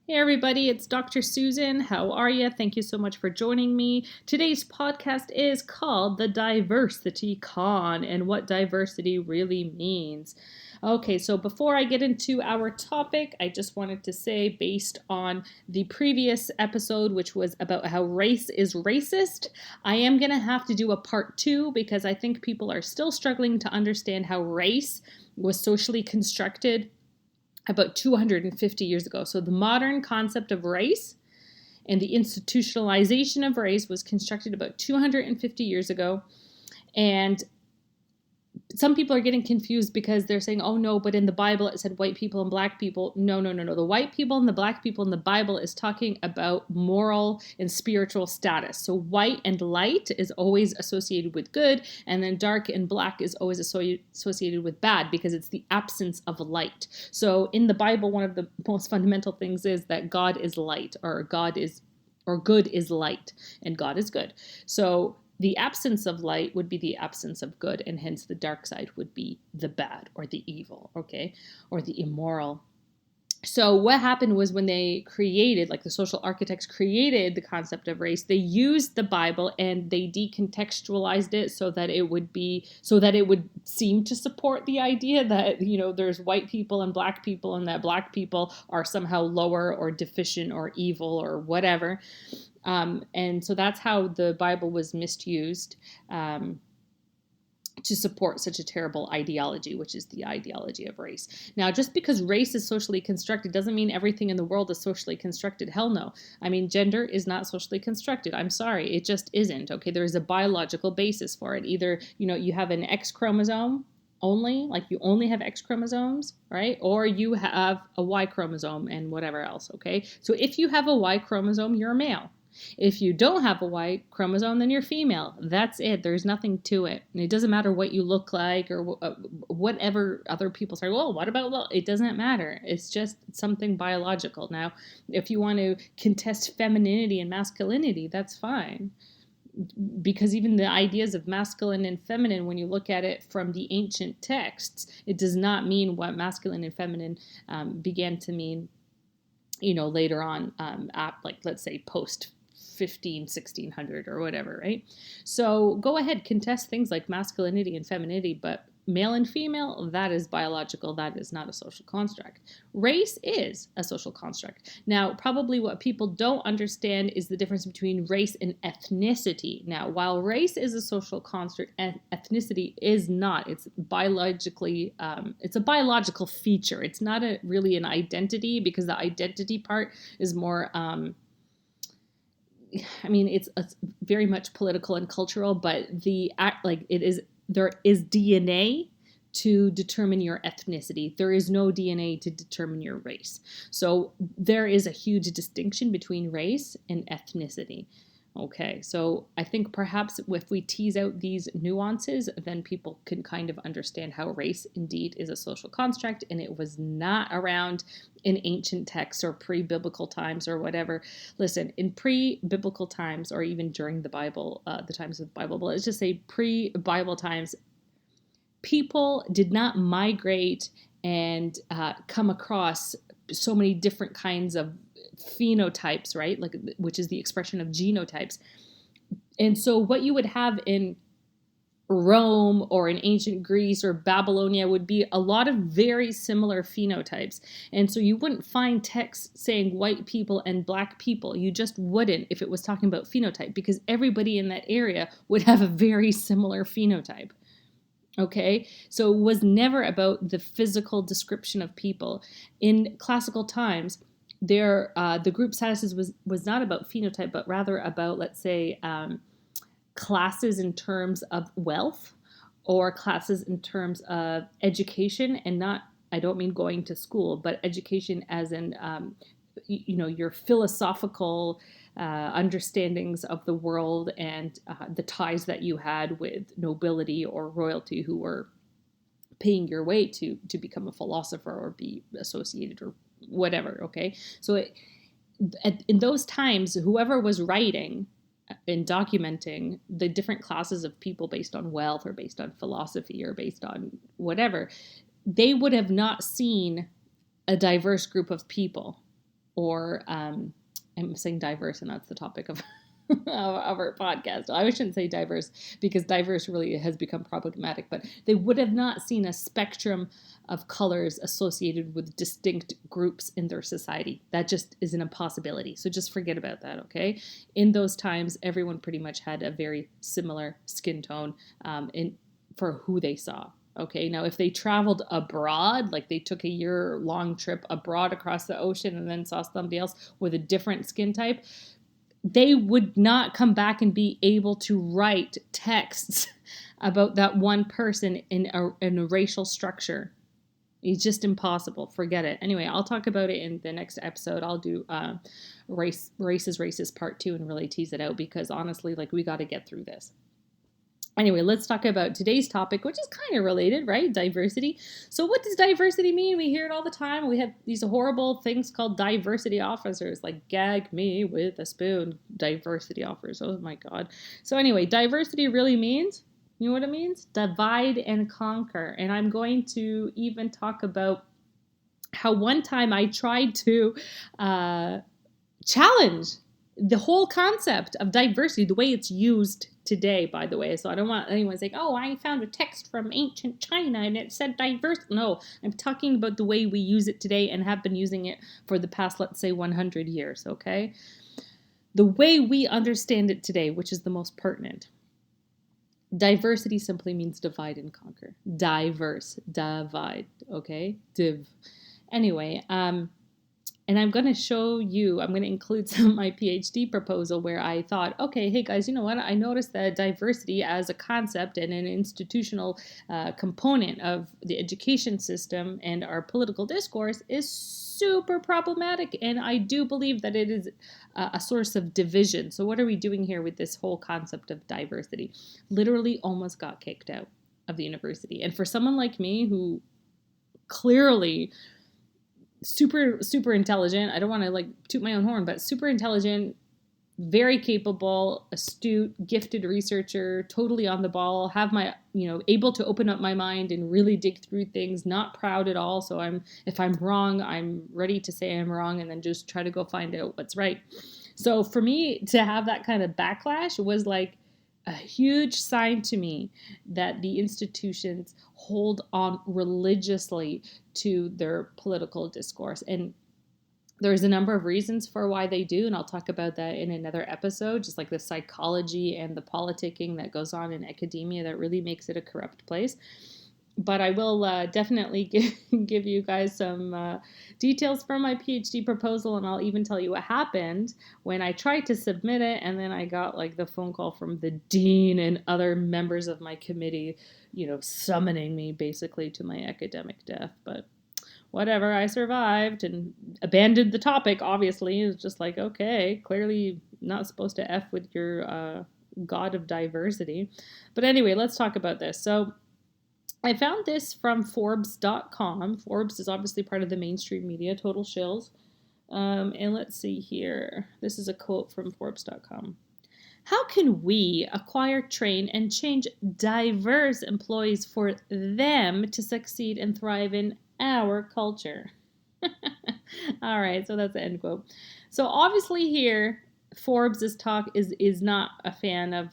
Hey everybody, it's Dr. Susan. How are you? Thank you so much for joining me. Today's podcast is called The Diversity Con and what diversity really means. Okay, so before I get into our topic, I just wanted to say, based on the previous episode, which was about how race is racist, I am going to have to do a part 2 because I think people are still struggling to understand how race was socially constructed about 250 years ago. So the modern concept of race and the institutionalization of race was constructed about 250 years ago. And some people are getting confused because they're saying, oh no, but in the Bible it said white people and black people. No. The white people and the black people in the Bible is talking about moral and spiritual status. So white and light is always associated with good, and then dark and black is always associated with bad because it's the absence of light. So in the Bible, one of the most fundamental things is that God is light, or good is light, and God is good. So the absence of light would be the absence of good, and hence the dark side would be the bad or the evil, okay, or the immoral. So what happened was when they created, like the social architects created the concept of race, they used the Bible and they decontextualized it so that it would seem to support the idea that, there's white people and black people and that black people are somehow lower or deficient or evil or whatever. And so that's how the Bible was misused to support such a terrible ideology, which is the ideology of race. Now, just because race is socially constructed doesn't mean everything in the world is socially constructed. Hell no. I mean, gender is not socially constructed. I'm sorry. It just isn't. Okay, there is a biological basis for it. Either, you have an X chromosome only, like you only have X chromosomes, right? Or you have a Y chromosome and whatever else, okay? So if you have a Y chromosome, you're a male. If you don't have a Y chromosome, then you're female. That's it. There's nothing to it. And it doesn't matter what you look like or whatever other people say. Well, what about, it doesn't matter. It's just something biological. Now, if you want to contest femininity and masculinity, that's fine. Because even the ideas of masculine and feminine, when you look at it from the ancient texts, it does not mean what masculine and feminine began to mean, later on, let's say post 1600 or whatever, right? So go ahead, contest things like masculinity and femininity, but male and female, that is biological. That is not a social construct. Race is a social construct. Now, probably what people don't understand is the difference between race and ethnicity. Now, while race is a social construct, ethnicity is not. It's biologically, it's a biological feature. It's not really an identity, because the identity part is more, it's very much political and cultural, but there is DNA to determine your ethnicity. There is no DNA to determine your race. So there is a huge distinction between race and ethnicity. Okay, so I think perhaps if we tease out these nuances, then people can kind of understand how race indeed is a social construct, and it was not around in ancient texts or pre-biblical times or whatever. Listen, in pre-biblical times, or even during the Bible, the times of the Bible, but let's just say pre-Bible times, people did not migrate and come across so many different kinds of phenotypes, right? Which is the expression of genotypes. And so what you would have in Rome or in ancient Greece or Babylonia would be a lot of very similar phenotypes. And so you wouldn't find texts saying white people and black people. You just wouldn't if it was talking about phenotype, because everybody in that area would have a very similar phenotype. Okay, so it was never about the physical description of people. In classical times, the group statuses was not about phenotype, but rather about, let's say, classes in terms of wealth, or classes in terms of education, and I don't mean going to school, but education as in, your philosophical understandings of the world, and the ties that you had with nobility or royalty who were paying your way to become a philosopher or be associated or whatever, okay? So in those times, whoever was writing and documenting the different classes of people based on wealth or based on philosophy or based on whatever, they would have not seen a diverse group of people. or I'm saying diverse, and that's the topic of of our podcast. I shouldn't say diverse because diverse really has become problematic, but they would have not seen a spectrum of colors associated with distinct groups in their society. That just is an impossibility. So just forget about that, okay? In those times, everyone pretty much had a very similar skin tone for who they saw. Okay, now if they traveled abroad, like they took a year-long trip abroad across the ocean and then saw somebody else with a different skin type, they would not come back and be able to write texts about that one person in a racial structure. It's just impossible. Forget it. Anyway, I'll talk about it in the next episode. I'll do race is racist part 2 and really tease it out because honestly, like we got to get through this. Anyway, let's talk about today's topic, which is kind of related, right? Diversity. So what does diversity mean? We hear it all the time. We have these horrible things called diversity officers, like gag me with a spoon. Diversity offers. Oh my God. So anyway, diversity really means, you know what it means? Divide and conquer. And I'm going to even talk about how one time I tried to challenge the whole concept of diversity, the way it's used today, by the way. So I don't want anyone saying, oh, I found a text from ancient China and it said diverse. No, I'm talking about the way we use it today and have been using it for the past, let's say, 100 years, okay? The way we understand it today, which is the most pertinent. Diversity simply means divide and conquer. Diverse, divide, okay? Div. Anyway, and I'm going to show you, I'm going to include some of my PhD proposal where I thought, okay, hey guys, you know what? I noticed that diversity as a concept and an institutional component of the education system and our political discourse is super problematic. And I do believe that it is a source of division. So what are we doing here with this whole concept of diversity? Literally almost got kicked out of the university. And for someone like me who clearly super intelligent. I don't want to like toot my own horn, but super intelligent, very capable, astute, gifted researcher, totally on the ball, have my, able to open up my mind and really dig through things, not proud at all. So if I'm wrong, I'm ready to say I'm wrong and then just try to go find out what's right. So for me to have that kind of backlash was like a huge sign to me that the institutions hold on religiously to their political discourse. And there's a number of reasons for why they do, and I'll talk about that in another episode, just like the psychology and the politicking that goes on in academia that really makes it a corrupt place. But I will definitely give you guys some details from my PhD proposal, and I'll even tell you what happened when I tried to submit it, and then I got like the phone call from the dean and other members of my committee, summoning me basically to my academic death. But whatever, I survived and abandoned the topic, obviously. It was just like, okay, clearly not supposed to F with your god of diversity. But anyway, let's talk about this. So I found this from Forbes.com. Forbes is obviously part of the mainstream media, total shills. And let's see here. This is a quote from Forbes.com. How can we acquire, train, and change diverse employees for them to succeed and thrive in our culture? All right, so that's the end quote. So obviously here, Forbes' talk is not a fan of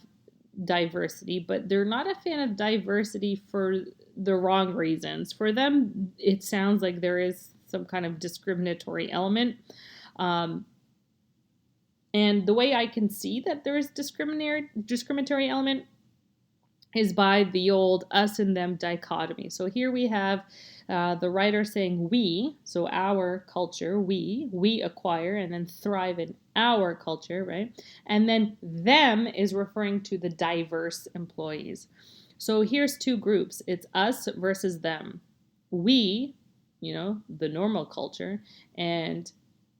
diversity, but they're not a fan of diversity for the wrong reasons. For them, it sounds like there is some kind of discriminatory element. And the way I can see that there is discriminatory element is by the old us and them dichotomy. So here we have the writer saying we, so our culture, we acquire and then thrive in our culture, right? And then them is referring to the diverse employees. So here's two groups. It's us versus them. We, the normal culture, and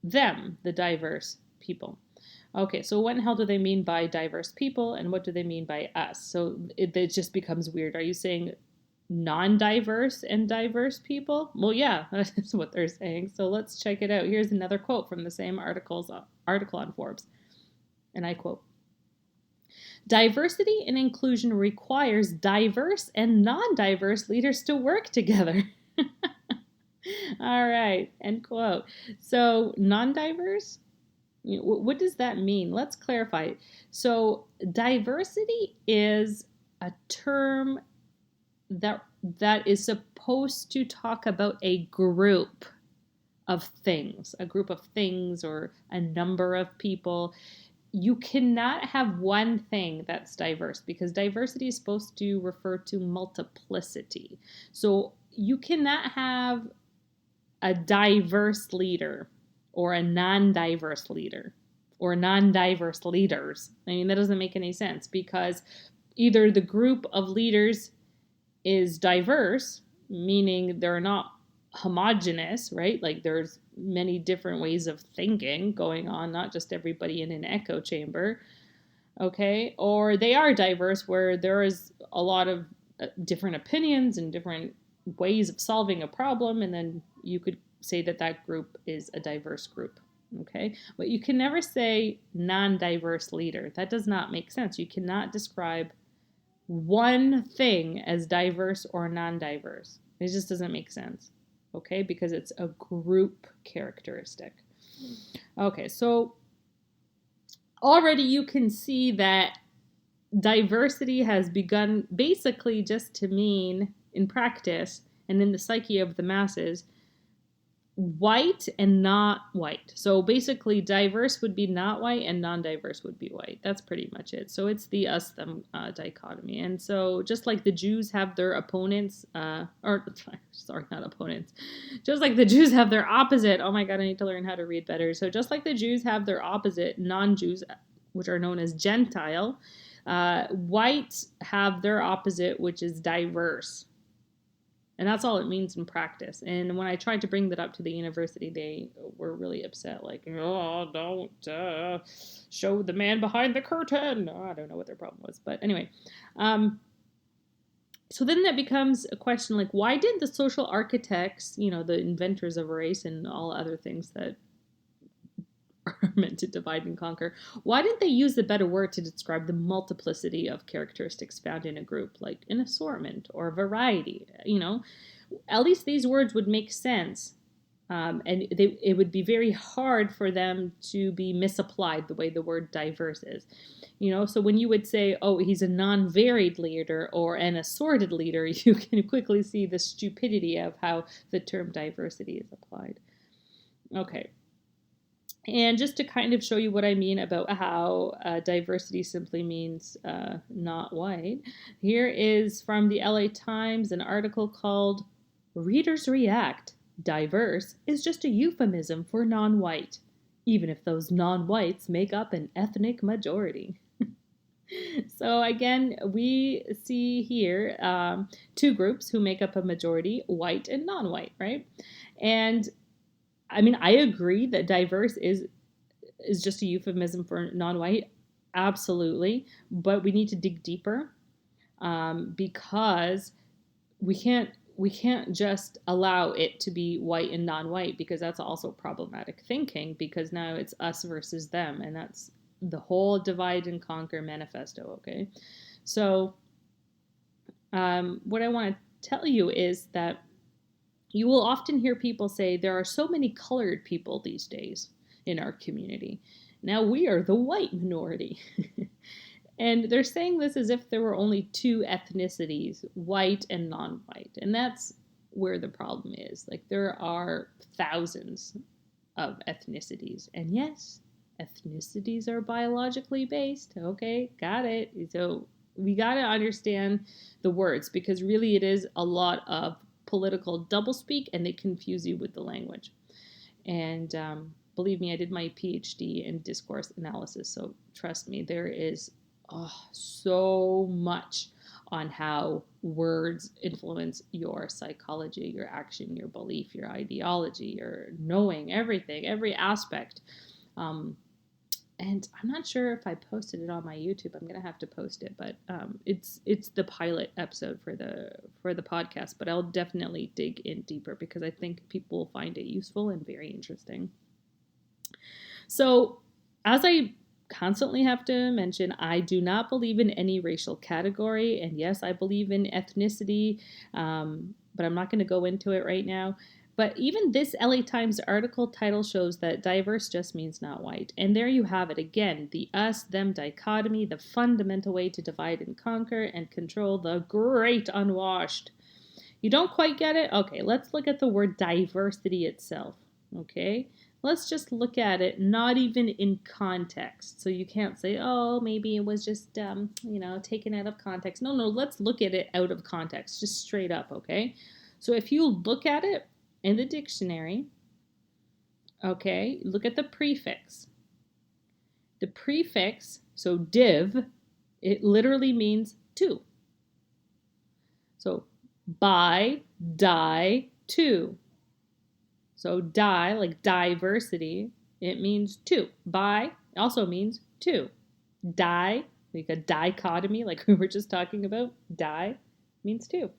them, the diverse people. Okay, so what in hell do they mean by diverse people and what do they mean by us? So it just becomes weird. Are you saying non-diverse and diverse people? Well, yeah, that's what they're saying. So let's check it out. Here's another quote from the same article on Forbes. And I quote, diversity and inclusion requires diverse and non-diverse leaders to work together. All right, end quote. So, non-diverse, what does that mean? Let's clarify. So, diversity is a term that that is supposed to talk about a group of things, or a number of people. You cannot have one thing that's diverse because diversity is supposed to refer to multiplicity. So you cannot have a diverse leader or a non-diverse leader or non-diverse leaders. I mean, that doesn't make any sense because either the group of leaders is diverse, meaning they're not homogenous, right? Like there's many different ways of thinking going on, not just everybody in an echo chamber, okay? Or they are diverse where there is a lot of different opinions and different ways of solving a problem, and then you could say that that group is a diverse group, okay? But you can never say non-diverse leader. That does not make sense. You cannot describe one thing as diverse or non-diverse. It just doesn't make sense, okay? Because it's a group characteristic. Okay, so already you can see that diversity has begun basically just to mean, in practice and in the psyche of the masses, white and not white. So basically, diverse would be not white and non-diverse would be white. That's pretty much it. So it's the us-them dichotomy. And so just like the Jews have their opponents, sorry, not opponents, just like the Jews have their opposite. Oh my God, I need to learn how to read better. So just like the Jews have their opposite, non-Jews, which are known as Gentile, whites have their opposite, which is diverse. And that's all it means in practice. And when I tried to bring that up to the university, they were really upset. Like, oh, don't show the man behind the curtain. Oh, I don't know what their problem was. But anyway, so then that becomes a question like, why did the social architects, the inventors of race and all other things that are meant to divide and conquer, why didn't they use the better word to describe the multiplicity of characteristics found in a group, like an assortment or variety? At least these words would make sense, and it would be very hard for them to be misapplied the way the word diverse is. So when you would say, oh, he's a non-varied leader or an assorted leader, you can quickly see the stupidity of how the term diversity is applied. Okay. And just to kind of show you what I mean about how diversity simply means not white, here is from the LA Times an article called Readers React. Diverse is just a euphemism for non-white, even if those non-whites make up an ethnic majority. So again, we see here two groups who make up a majority, white and non-white, right? And I mean, I agree that diverse is just a euphemism for non-white, absolutely. But we need to dig deeper because we can't just allow it to be white and non-white, because that's also problematic thinking, because now it's us versus them, and that's the whole divide and conquer manifesto. Okay, so what I want to tell you is that you will often hear people say there are so many colored people these days in our community. Now we are the white minority. And they're saying this as if there were only two ethnicities, white and non-white. And that's where the problem is. Like, there are thousands of ethnicities. And yes, ethnicities are biologically based. Okay, got it. So we got to understand the words, because really it is a lot of political doublespeak, and they confuse you with the language. And believe me, I did my Ph.D. in discourse analysis, so trust me, there is so much on how words influence your psychology, your action, your belief, your ideology, your knowing, everything, every aspect. And I'm not sure if I posted it on my YouTube. I'm gonna have to post it, but it's the pilot episode for the podcast. But I'll definitely dig in deeper, because I think people will find it useful and very interesting. So, as I constantly have to mention, I do not believe in any racial category, and yes, I believe in ethnicity, but I'm not going to go into it right now. But even this LA Times article title shows that diverse just means not white. And there you have it again, the us-them dichotomy, the fundamental way to divide and conquer and control the great unwashed. You don't quite get it? Okay, let's look at the word diversity itself. Okay, let's just look at it not even in context. So you can't say, oh, maybe it was just, taken out of context. No, let's look at it out of context, just straight up, okay? So if you look at it in the dictionary, okay, look at the prefix. The prefix, so div, it literally means two. So by, die, to. So die, like diversity, it means two. Bi also means two. Die, like a dichotomy, like we were just talking about, die means two.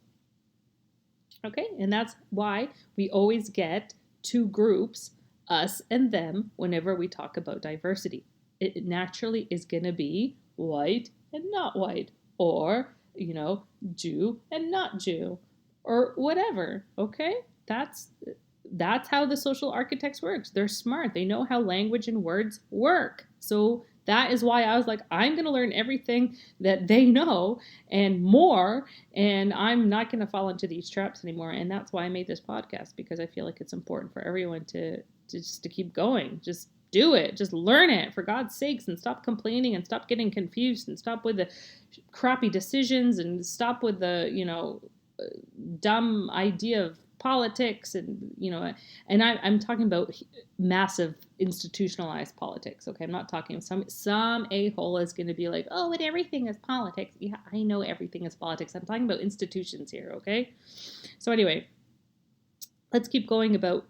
Okay, and that's why we always get two groups, us and them, whenever we talk about diversity. It naturally is going to be white and not white, or, Jew and not Jew, or whatever, okay? That's how the social architects works. They're smart. They know how language and words work. So that is why I was like, I'm going to learn everything that they know and more, and I'm not going to fall into these traps anymore. And that's why I made this podcast, because I feel like it's important for everyone to keep going. Just do it. Just learn it, for God's sakes, and stop complaining and stop getting confused and stop with the crappy decisions and stop with the, dumb idea of politics and I'm talking about massive institutionalized politics. Okay, I'm not talking some a-hole is going to be like, oh, but everything is politics. Yeah, I know everything is politics. I'm talking about institutions here. Okay, so anyway, let's keep going about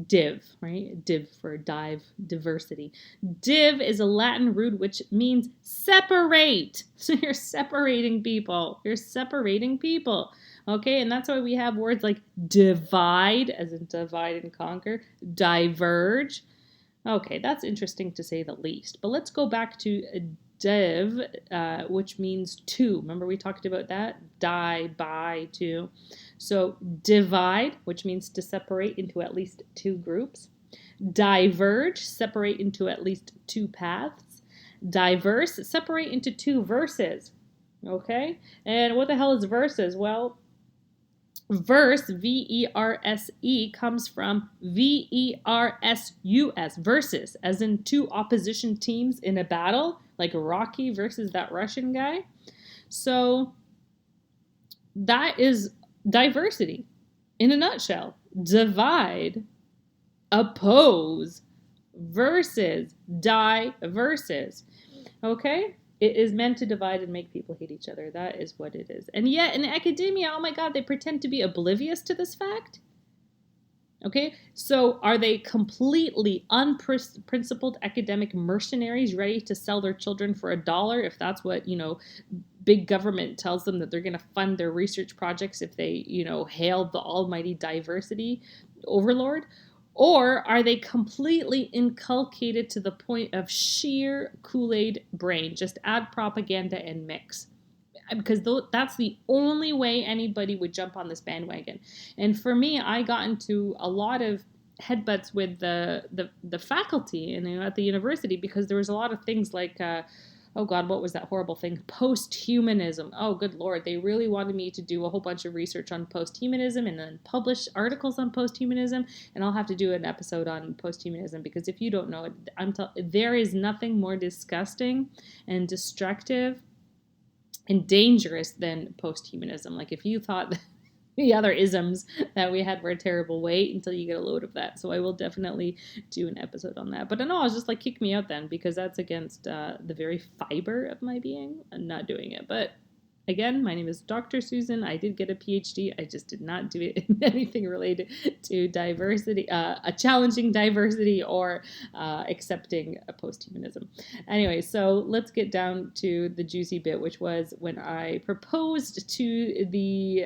div, right? Div for diversity. Div is a Latin root which means separate. So you're separating people. Okay, and that's why we have words like divide, as in divide and conquer, diverge. Okay, that's interesting to say the least. But let's go back to div, which means two. Remember we talked about that? Die, by, to. So divide, which means to separate into at least two groups. Diverge, separate into at least two paths. Diverse, separate into two verses. Okay, and what the hell is verses? Well, verse, V-E-R-S-E, comes from V-E-R-S-U-S, versus, as in two opposition teams in a battle, like Rocky versus that Russian guy. So that is diversity in a nutshell. Divide, oppose, versus, die, versus. Okay? It is meant to divide and make people hate each other. That is what it is. And yet in academia, oh my God, they pretend to be oblivious to this fact. Okay, so are they completely unprincipled academic mercenaries ready to sell their children for $1 if that's what, big government tells them that they're going to fund their research projects if they, hail the almighty diversity overlord? Or are they completely inculcated to the point of sheer Kool-Aid brain? Just add propaganda and mix. Because that's the only way anybody would jump on this bandwagon. And for me, I got into a lot of headbutts with the faculty at the university, because there was a lot of things like oh God, what was that horrible thing? Post-humanism. Oh, good Lord. They really wanted me to do a whole bunch of research on post-humanism and then publish articles on post-humanism. And I'll have to do an episode on post-humanism, because if you don't know it, there is nothing more disgusting and destructive and dangerous than post-humanism. Like, if you thought the other isms that we had were terrible, wait until you get a load of that. So I will definitely do an episode on that. But I know I was just like, kick me out then, because that's against the very fiber of my being. I'm not doing it. But again, my name is Dr. Susan. I did get a Ph.D. I just did not do it in anything related to diversity, a challenging diversity, or accepting a post-humanism. Anyway, so let's get down to the juicy bit, which was when I proposed to the,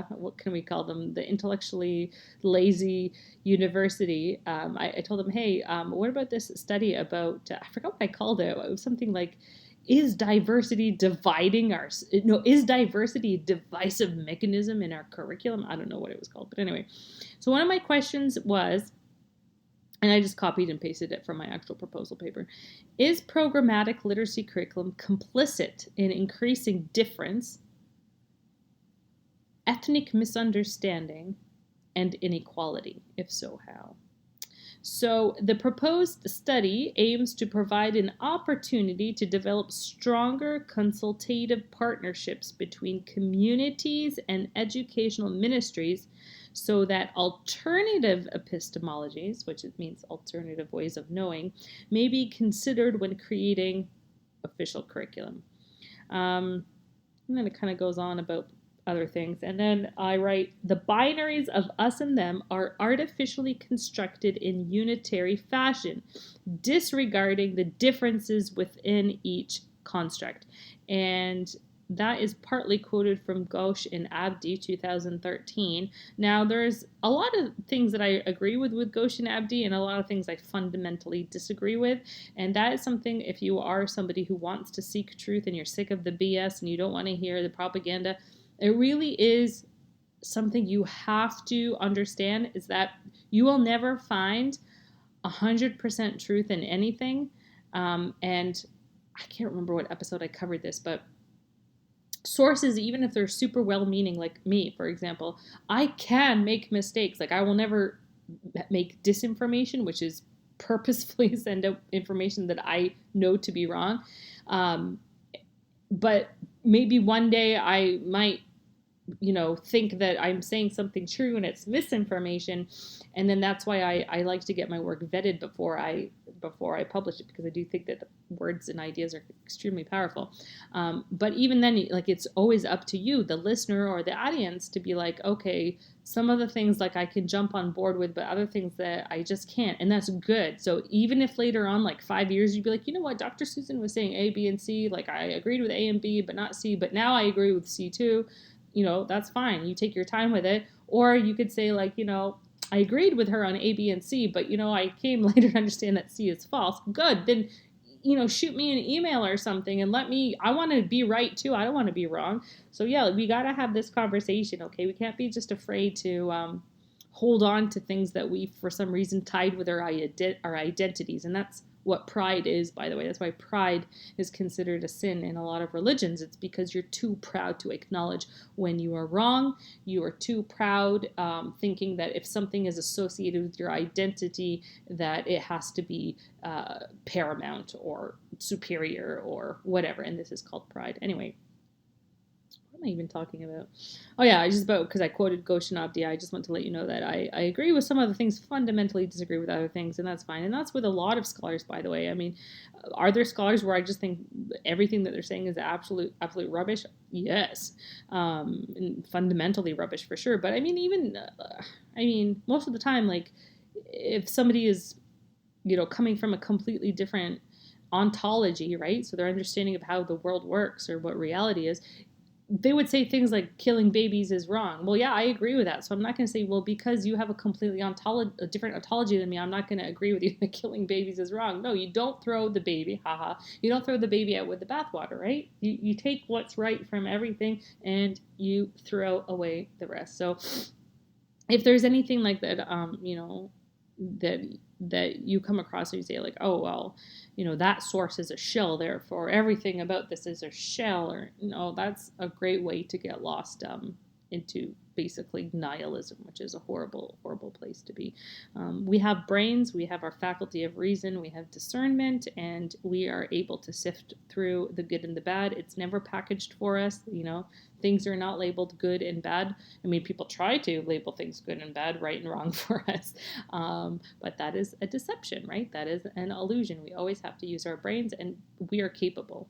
what can we call them, the intellectually lazy university. I told them, hey, what about this study about, I forgot what I called it. It was something like is diversity dividing our, no, is diversity a divisive mechanism in our curriculum? I don't know what it was called, but anyway. So one of my questions was, and I just copied and pasted it from my actual proposal paper, is programmatic literacy curriculum complicit in increasing difference, ethnic misunderstanding, and inequality? If so, how? So the proposed study aims to provide an opportunity to develop stronger consultative partnerships between communities and educational ministries so that alternative epistemologies, which it means alternative ways of knowing, may be considered when creating official curriculum. And then it kind of goes on about other things. And then I write, the binaries of us and them are artificially constructed in unitary fashion, disregarding the differences within each construct. And that is partly quoted from Ghosh and Abdi, 2013. Now, there's a lot of things that I agree with Ghosh and Abdi, and a lot of things I fundamentally disagree with. And that is something, if you are somebody who wants to seek truth and you're sick of the BS and you don't want to hear the propaganda, it really is something you have to understand, is that you will never find 100% truth in anything. And I can't remember what episode I covered this, but sources, even if they're super well-meaning, like me, for example, I can make mistakes. Like, I will never make disinformation, which is purposefully send out information that I know to be wrong. But maybe one day I might, think that I'm saying something true and it's misinformation. And then that's why I like to get my work vetted before I publish it, because I do think that the words and ideas are extremely powerful. But even then, like, it's always up to you, the listener or the audience, to be like, okay, some of the things like I can jump on board with, but other things that I just can't. And that's good. So even if later on, like 5 years, you'd be like, you know what, Dr. Susan was saying A, B, and C, like I agreed with A and B, but not C, but now I agree with C too. That's fine. You take your time with it. Or you could say, like, I agreed with her on A, B, and C, but, I came later to understand that C is false. Good. Then, shoot me an email or something and I want to be right too. I don't want to be wrong. So yeah, we got to have this conversation. Okay. We can't be just afraid to hold on to things that we, for some reason, tied with our identities. And that's what pride is, by the way. That's why pride is considered a sin in a lot of religions. It's because you're too proud to acknowledge when you are wrong. You are too proud, thinking that if something is associated with your identity, that it has to be paramount or superior or whatever. And this is called pride. Anyway, what am I even talking about? Oh yeah, because I quoted Ghosh and Abdi, I just want to let you know that I agree with some of the things, fundamentally disagree with other things, and that's fine. And that's with a lot of scholars, by the way. I mean, are there scholars where I just think everything that they're saying is absolute rubbish? Yes. And fundamentally rubbish for sure. But I mean, most of the time, like, if somebody is, coming from a completely different ontology, right? So their understanding of how the world works or what reality is, they would say things like killing babies is wrong. Well, yeah, I agree with that. So I'm not going to say, well, because you have a completely different ontology than me, I'm not going to agree with you that killing babies is wrong. No, you don't throw the baby, you don't throw the baby out with the bathwater, right? You take what's right from everything and you throw away the rest. So if there's anything like that, that you come across and you say, like, oh, well, that source is a shill, therefore everything about this is a shell, or that's a great way to get lost into basically nihilism, which is a horrible place to be. We have brains, we have our faculty of reason, we have discernment, and we are able to sift through the good and the bad. It's never packaged for us. Things are not labeled good and bad. I mean, people try to label things good and bad, right and wrong for us, but that is a deception, right? That is an illusion. We always have to use our brains, and we are capable.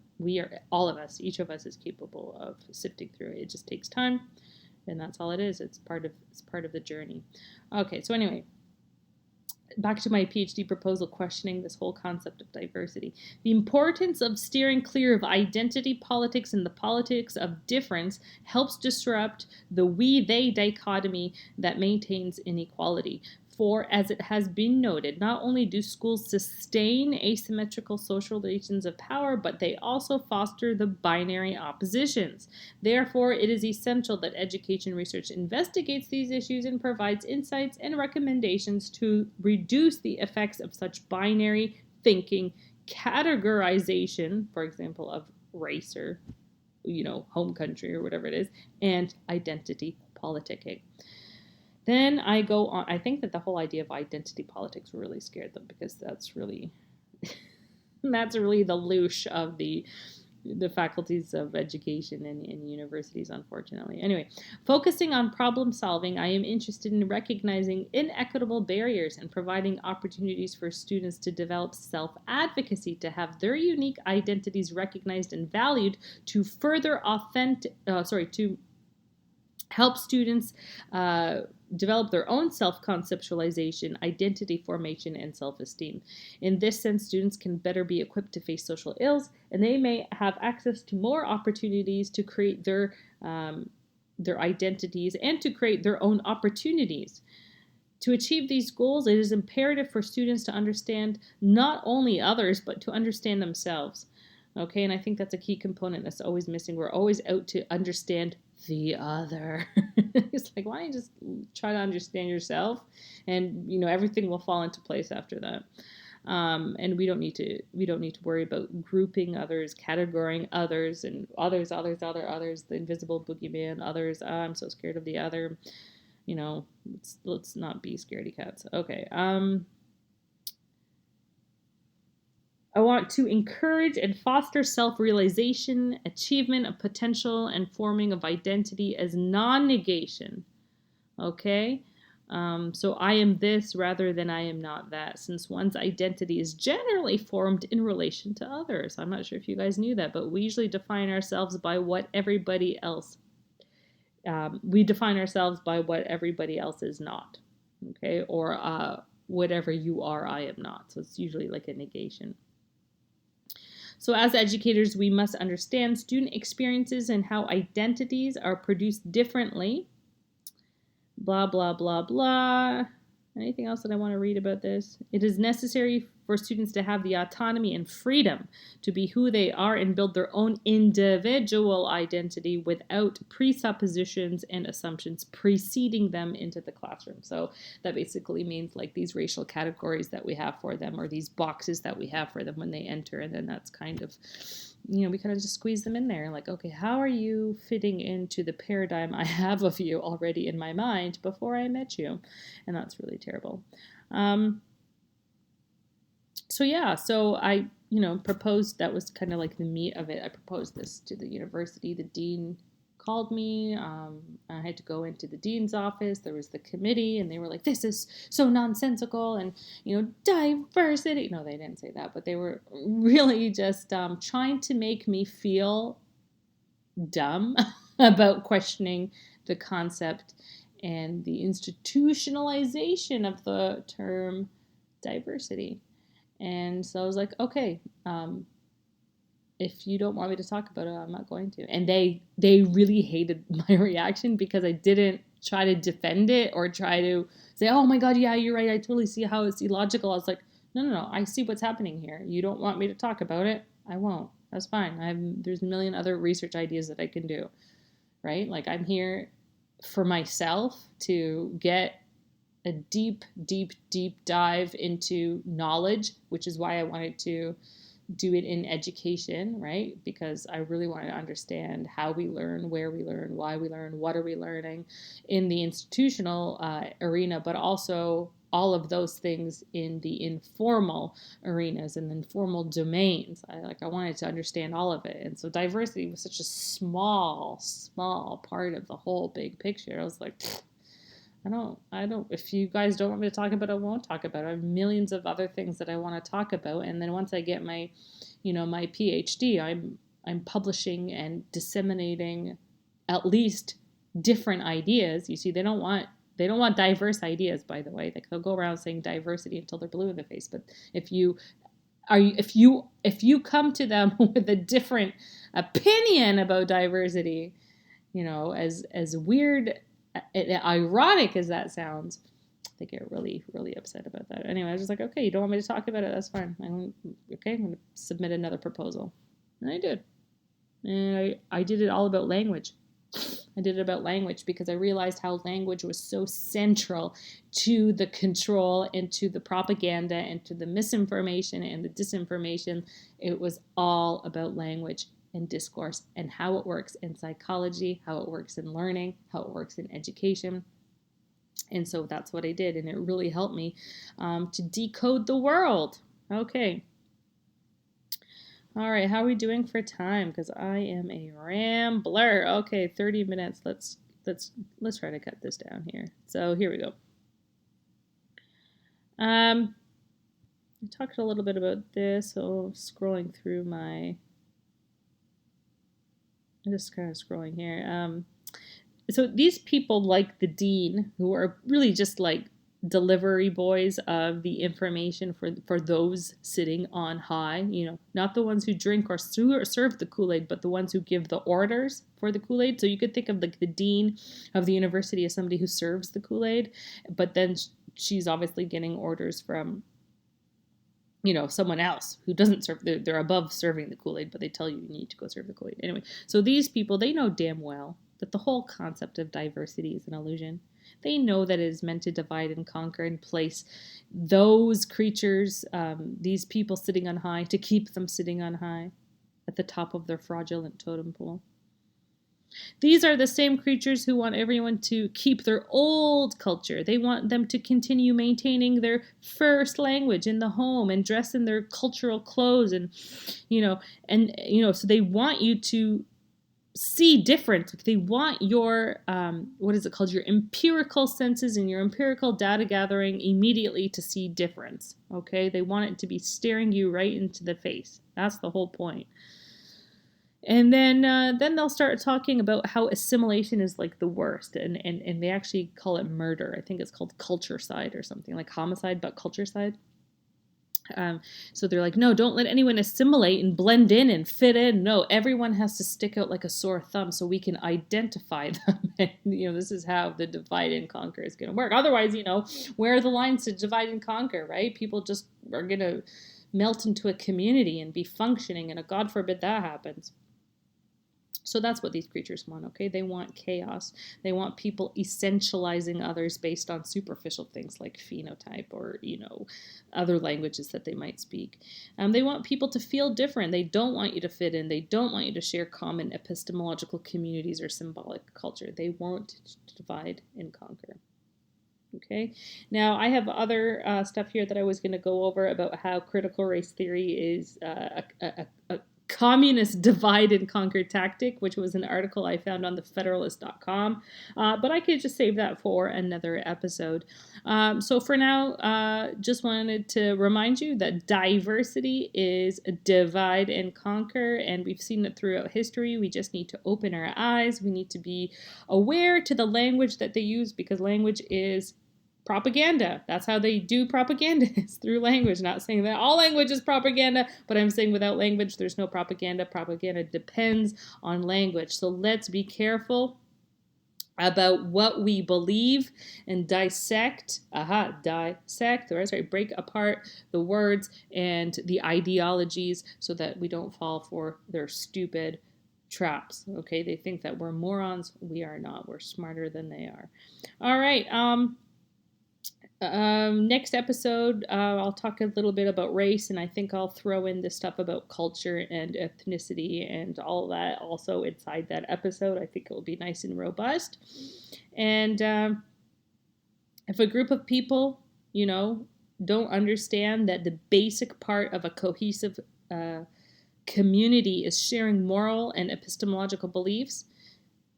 All of us, each of us is capable of sifting through it. It just takes time. And that's all it is. It's part of the journey. Okay, so anyway, back to my PhD proposal questioning this whole concept of diversity. The importance of steering clear of identity politics and the politics of difference helps disrupt the we-they dichotomy that maintains inequality. For, as it has been noted, not only do schools sustain asymmetrical social relations of power, but they also foster the binary oppositions. Therefore, it is essential that education research investigates these issues and provides insights and recommendations to reduce the effects of such binary thinking, categorization, for example, of race or, home country or whatever it is, and identity politicking. Then I go on. I think that the whole idea of identity politics really scared them, because that's really the louche of the faculties of education in universities, unfortunately. Anyway, focusing on problem solving, I am interested in recognizing inequitable barriers and providing opportunities for students to develop self-advocacy, to have their unique identities recognized and valued, to further to help students develop their own self-conceptualization, identity formation, and self-esteem. In this sense, students can better be equipped to face social ills, and they may have access to more opportunities to create their identities and to create their own opportunities. To achieve these goals, it is imperative for students to understand not only others, but to understand themselves. Okay, and I think that's a key component that's always missing. We're always out to understand the other. It's like, why don't you just try to understand yourself, and everything will fall into place after that. And we don't need to worry about grouping others, categorizing others, and others, the invisible boogeyman, others. I'm so scared of the other. Let's not be scaredy cats. Okay. I want to encourage and foster self-realization, achievement of potential, and forming of identity as non-negation. Okay? So I am this rather than I am not that, since one's identity is generally formed in relation to others. I'm not sure if you guys knew that, but we usually define ourselves by what everybody else, is not. Okay? Or whatever you are, I am not. So it's usually like a negation. So as educators, we must understand student experiences and how identities are produced differently. Blah, blah, blah, blah. Anything else that I want to read about this? It is necessary for students to have the autonomy and freedom to be who they are and build their own individual identity without presuppositions and assumptions preceding them into the classroom. So that basically means like these racial categories that we have for them, or these boxes that we have for them when they enter, and then that's kind of, we kind of just squeeze them in there. Like, okay, how are you fitting into the paradigm I have of you already in my mind before I met you? And that's really terrible. So I, proposed, that was kind of like the meat of it. I proposed this to the university. The dean called me. I had to go into the dean's office. There was the committee, and they were like, this is so nonsensical, and, diversity. No, they didn't say that, but they were really just trying to make me feel dumb about questioning the concept and the institutionalization of the term diversity. And so I was like, okay, if you don't want me to talk about it, I'm not going to. And they really hated my reaction, because I didn't try to defend it or try to say, oh my God, yeah, you're right, I totally see how it's illogical. I was like, no, I see what's happening here. You don't want me to talk about it, I won't. That's fine. There's a million other research ideas that I can do, right? Like, I'm here for myself to get a deep, deep, deep dive into knowledge, which is why I wanted to do it in education, right? Because I really want to understand how we learn, where we learn, why we learn, what are we learning in the institutional arena, but also all of those things in the informal arenas and informal domains. I wanted to understand all of it. And so diversity was such a small part of the whole big picture. I was like, I don't, if you guys don't want me to talk about it, I won't talk about it. I have millions of other things that I want to talk about. And then once I get my, my Ph.D., I'm publishing and disseminating at least different ideas. You see, they don't want diverse ideas, by the way. They'll go around saying diversity until they're blue in the face. But if you come to them with a different opinion about diversity, as weird, ironic as that sounds, They get really, really upset about that. Anyway, I was just like, okay, you don't want me to talk about it? That's fine. I'm going to submit another proposal. And I did. And I did it all about language. I did it about language because I realized how language was so central to the control and to the propaganda and to the misinformation and the disinformation. It was all about language and discourse and how it works in psychology, how it works in learning, how it works in education. And so that's what I did, and it really helped me to decode the world. Okay. All right, how are we doing for time? Because I am a rambler. Okay, 30 minutes. Let's try to cut this down here. So here we go. I talked a little bit about this. So scrolling through I'm just kind of scrolling here. So these people, like the dean, who are really just like delivery boys of the information for those sitting on high, not the ones who drink or serve the Kool-Aid, but the ones who give the orders for the Kool-Aid. So you could think of like the dean of the university as somebody who serves the Kool-Aid, but then she's obviously getting orders from someone else who doesn't serve. They're above serving the Kool-Aid, but they tell you need to go serve the Kool-Aid. Anyway, so these people, they know damn well that the whole concept of diversity is an illusion. They know that it is meant to divide and conquer and place those creatures, these people sitting on high, to keep them sitting on high at the top of their fraudulent totem pole. These are the same creatures who want everyone to keep their old culture. They want them to continue maintaining their first language in the home and dress in their cultural clothes so they want you to see different. They want your your empirical senses and your empirical data gathering immediately to see difference. Okay, they want it to be staring you right into the face. That's the whole point. And then they'll start talking about how assimilation is like the worst, and they actually call it murder. I think it's called culturecide or something, like homicide but culturecide. So they're like, no, don't let anyone assimilate and blend in and fit in. No, everyone has to stick out like a sore thumb so we can identify them. And, this is how the divide and conquer is going to work. Otherwise, where are the lines to divide and conquer, right? People just are going to melt into a community and be functioning, and God forbid that happens. So that's what these creatures want, okay? They want chaos. They want people essentializing others based on superficial things like phenotype or, other languages that they might speak. They want people to feel different. They don't want you to fit in. They don't want you to share common epistemological communities or symbolic culture. They want to divide and conquer. Okay, now I have other stuff here that I was going to go over about how critical race theory is a communist divide and conquer tactic, which was an article I found on thefederalist.com, but I could just save that for another episode. So for now, just wanted to remind you that diversity is divide and conquer, and we've seen it throughout history. We just need to open our eyes. We need to be aware to the language that they use, because language is propaganda. That's how they do propaganda, is through language. Not saying that all language is propaganda, but I'm saying without language, there's no propaganda. Propaganda depends on language. So let's be careful about what we believe and dissect, break apart the words and the ideologies so that we don't fall for their stupid traps. Okay, they think that we're morons. We are not. We're smarter than they are. All right. Next episode, I'll talk a little bit about race, and I think I'll throw in this stuff about culture and ethnicity and all that also inside that episode. I think it will be nice and robust. And if a group of people, don't understand that the basic part of a cohesive community is sharing moral and epistemological beliefs,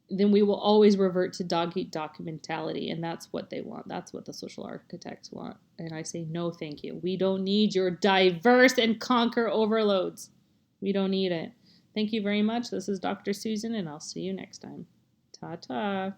then we will always revert to dog-eat-dog mentality, and that's what they want. That's what the social architects want. And I say, no, thank you. We don't need your diverse and conquer overloads. We don't need it. Thank you very much. This is Dr. Susan, and I'll see you next time. Ta-ta.